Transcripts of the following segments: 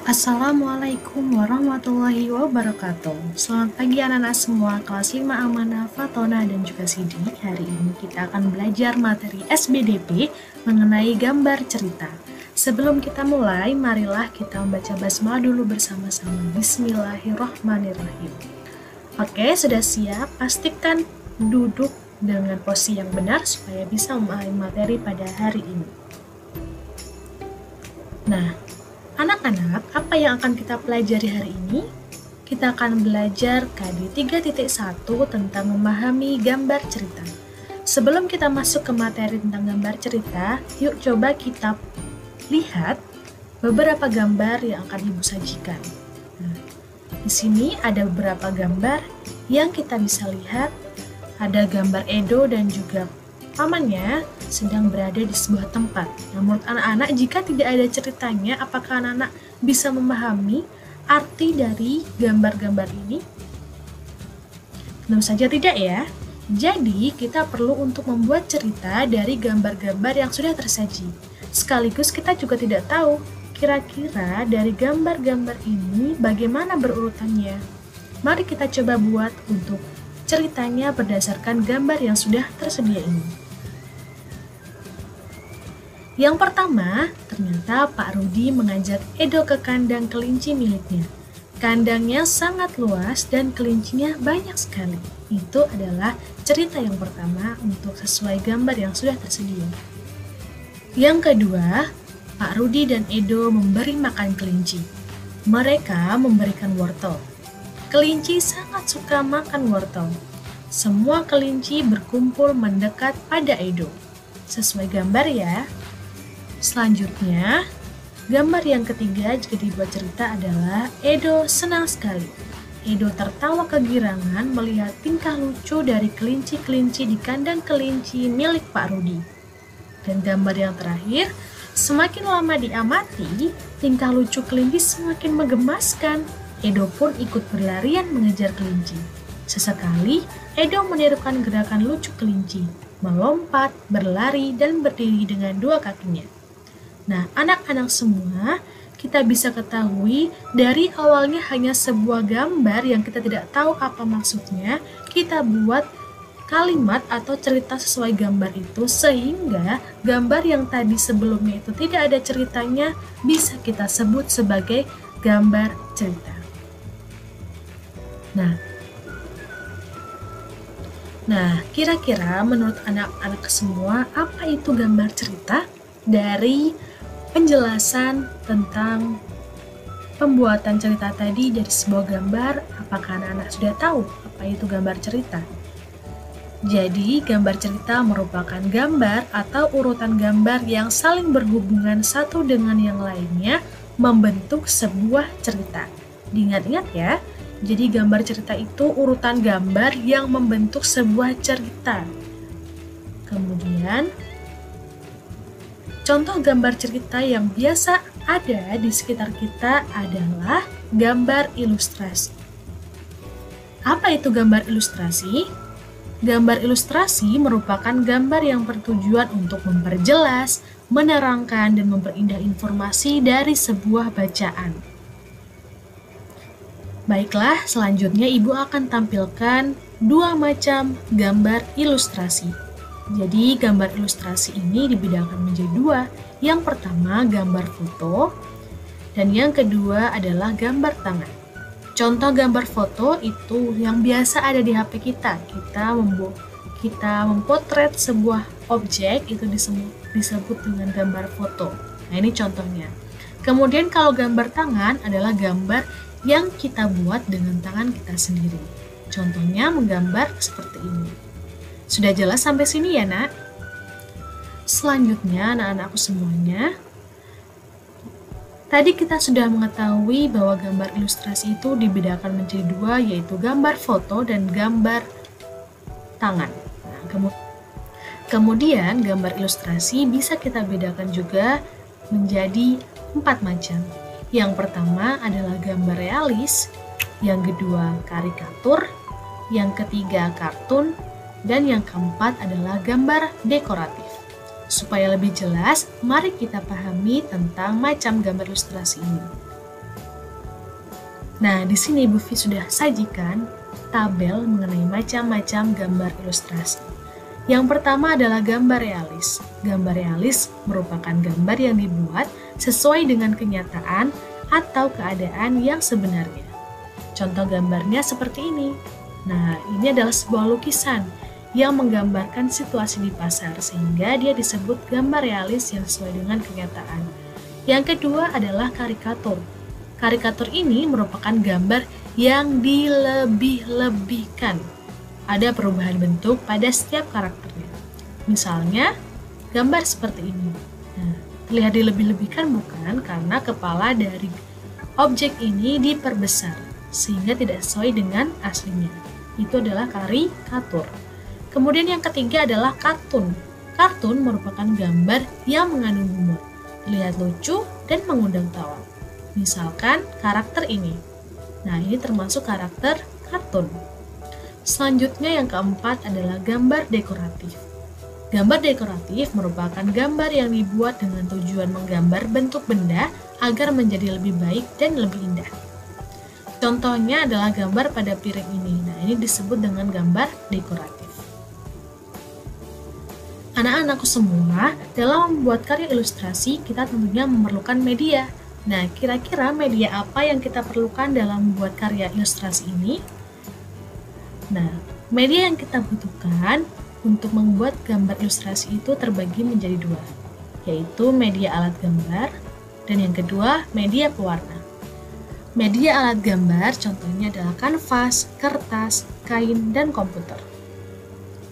Assalamualaikum warahmatullahi wabarakatuh. Selamat pagi anak-anak semua kelas 5 Amanah, Fatona, dan juga Sidi. Hari ini kita akan belajar materi SBDP mengenai gambar cerita. Sebelum kita mulai, marilah kita membaca basmalah dulu bersama-sama. Bismillahirrahmanirrahim. Oke, sudah siap? Pastikan duduk dengan posisi yang benar supaya bisa memahami materi pada hari ini. Nah, anak-anak, apa yang akan kita pelajari hari ini? Kita akan belajar KD 3.1 tentang memahami gambar cerita. Sebelum kita masuk ke materi tentang gambar cerita, yuk coba kita lihat beberapa gambar yang akan Ibu sajikan. Nah, di sini ada beberapa gambar yang kita bisa lihat. Ada gambar Edo dan juga pamannya sedang berada di sebuah tempat. Nah, menurut anak-anak, jika tidak ada ceritanya, apakah anak-anak bisa memahami arti dari gambar-gambar ini? Tentu saja tidak ya. Jadi, kita perlu untuk membuat cerita dari gambar-gambar yang sudah tersaji. Sekaligus kita juga tidak tahu kira-kira dari gambar-gambar ini bagaimana berurutannya. Mari kita coba buat untuk ceritanya berdasarkan gambar yang sudah tersedia ini. Yang pertama, ternyata Pak Rudi mengajak Edo ke kandang kelinci miliknya. Kandangnya sangat luas dan kelincinya banyak sekali. Itu adalah cerita yang pertama untuk sesuai gambar yang sudah tersedia. Yang kedua, Pak Rudi dan Edo memberi makan kelinci. Mereka memberikan wortel. Kelinci sangat suka makan wortel. Semua kelinci berkumpul mendekat pada Edo. Sesuai gambar ya. Selanjutnya, gambar yang ketiga jika dibuat cerita adalah Edo senang sekali. Edo tertawa kegirangan melihat tingkah lucu dari kelinci-kelinci di kandang kelinci milik Pak Rudi. Dan gambar yang terakhir, semakin lama diamati, tingkah lucu kelinci semakin menggemaskan. Edo pun ikut berlarian mengejar kelinci. Sesekali, Edo menirukan gerakan lucu kelinci, melompat, berlari, dan berdiri dengan dua kakinya. Nah, anak-anak semua, kita bisa ketahui dari awalnya hanya sebuah gambar yang kita tidak tahu apa maksudnya, kita buat kalimat atau cerita sesuai gambar itu, sehingga gambar yang tadi sebelumnya itu tidak ada ceritanya bisa kita sebut sebagai gambar cerita. Nah, kira-kira menurut anak-anak semua, apa itu gambar cerita? Dari penjelasan tentang pembuatan cerita tadi dari sebuah gambar, apakah anak-anak sudah tahu apa itu gambar cerita? Jadi, gambar cerita merupakan gambar atau urutan gambar yang saling berhubungan satu dengan yang lainnya membentuk sebuah cerita. Diingat-ingat ya. Jadi gambar cerita itu urutan gambar yang membentuk sebuah cerita. Kemudian, contoh gambar cerita yang biasa ada di sekitar kita adalah gambar ilustrasi. Apa itu gambar ilustrasi? Gambar ilustrasi merupakan gambar yang bertujuan untuk memperjelas, menerangkan, dan memperindah informasi dari sebuah bacaan. Baiklah, selanjutnya Ibu akan tampilkan dua macam gambar ilustrasi. Jadi, gambar ilustrasi ini dibedakan menjadi dua. Yang pertama, gambar foto, dan yang kedua adalah gambar tangan. Contoh gambar foto itu yang biasa ada di HP kita. Kita mempotret sebuah objek, itu disebut dengan gambar foto. Nah, ini contohnya. Kemudian kalau gambar tangan adalah gambar yang kita buat dengan tangan kita sendiri. Contohnya menggambar seperti ini. Sudah jelas sampai sini ya, Nak? Selanjutnya, anak-anakku semuanya, tadi kita sudah mengetahui bahwa gambar ilustrasi itu dibedakan menjadi dua, yaitu gambar foto dan gambar tangan. Nah, kemudian gambar ilustrasi bisa kita bedakan juga menjadi 4 macam. Yang pertama adalah gambar realis, yang kedua karikatur, yang ketiga kartun, dan yang keempat adalah gambar dekoratif. Supaya lebih jelas, mari kita pahami tentang macam gambar ilustrasi ini. Nah, di sini Bu Fi sudah sajikan tabel mengenai macam-macam gambar ilustrasi. Yang pertama adalah gambar realis. Gambar realis merupakan gambar yang dibuat sesuai dengan kenyataan atau keadaan yang sebenarnya. Contoh gambarnya seperti ini. Nah, ini adalah sebuah lukisan yang menggambarkan situasi di pasar, sehingga dia disebut gambar realis yang sesuai dengan kenyataan. Yang kedua adalah karikatur. Karikatur ini merupakan gambar yang dilebih-lebihkan. Ada perubahan bentuk pada setiap karakternya. Misalnya, gambar seperti ini. Nah, terlihat dilebih-lebihkan bukan? Karena kepala dari objek ini diperbesar, sehingga tidak sesuai dengan aslinya. Itu adalah karikatur. Kemudian yang ketiga adalah kartun. Kartun merupakan gambar yang mengandung humor, terlihat lucu dan mengundang tawa. Misalkan karakter ini. Nah, ini termasuk karakter kartun. Selanjutnya yang keempat adalah gambar dekoratif. Gambar dekoratif merupakan gambar yang dibuat dengan tujuan menggambar bentuk benda agar menjadi lebih baik dan lebih indah. Contohnya adalah gambar pada piring ini. Nah, ini disebut dengan gambar dekoratif. Anak-anakku semua, dalam membuat karya ilustrasi, kita tentunya memerlukan media. Nah, kira-kira media apa yang kita perlukan dalam membuat karya ilustrasi ini? Nah, media yang kita butuhkan untuk membuat gambar ilustrasi itu terbagi menjadi dua, yaitu media alat gambar, dan yang kedua, media pewarna. Media alat gambar contohnya adalah kanvas, kertas, kain, dan komputer.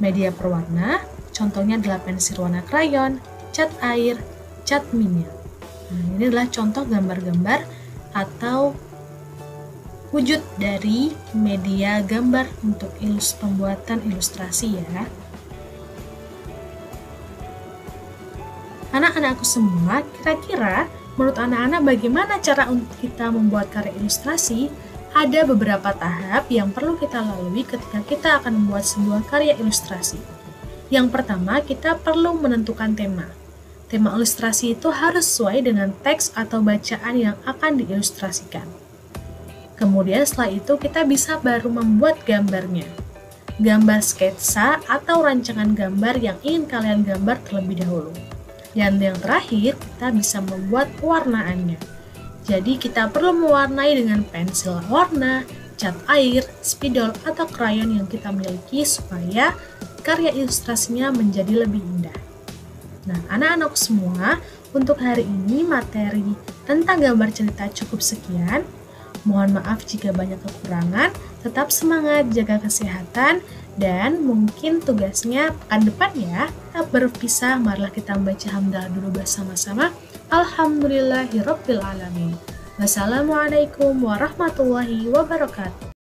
Media pewarna contohnya adalah pensil warna krayon, cat air, cat minyak. Nah, ini adalah contoh gambar-gambar atau wujud dari media gambar untuk pembuatan ilustrasi ya. Anak-anakku semua, kira-kira menurut anak-anak bagaimana cara untuk kita membuat karya ilustrasi? Ada beberapa tahap yang perlu kita lalui ketika kita akan membuat sebuah karya ilustrasi. Yang pertama, kita perlu menentukan tema. Tema ilustrasi itu harus sesuai dengan teks atau bacaan yang akan diilustrasikan. Kemudian setelah itu kita bisa baru membuat gambarnya. Gambar sketsa atau rancangan gambar yang ingin kalian gambar terlebih dahulu. Dan yang terakhir, kita bisa membuat pewarnaannya. Jadi kita perlu mewarnai dengan pensil warna, cat air, spidol, atau krayon yang kita miliki supaya karya ilustrasinya menjadi lebih indah. Nah, anak-anak semua, untuk hari ini materi tentang gambar cerita cukup sekian. Mohon maaf jika banyak kekurangan, tetap semangat, jaga kesehatan, dan mungkin tugasnya pekan depan ya. Kita berpisah, marilah kita membaca hamdalah dulu bersama-sama. Alhamdulillahirabbil alamin. Wassalamualaikum warahmatullahi wabarakatuh.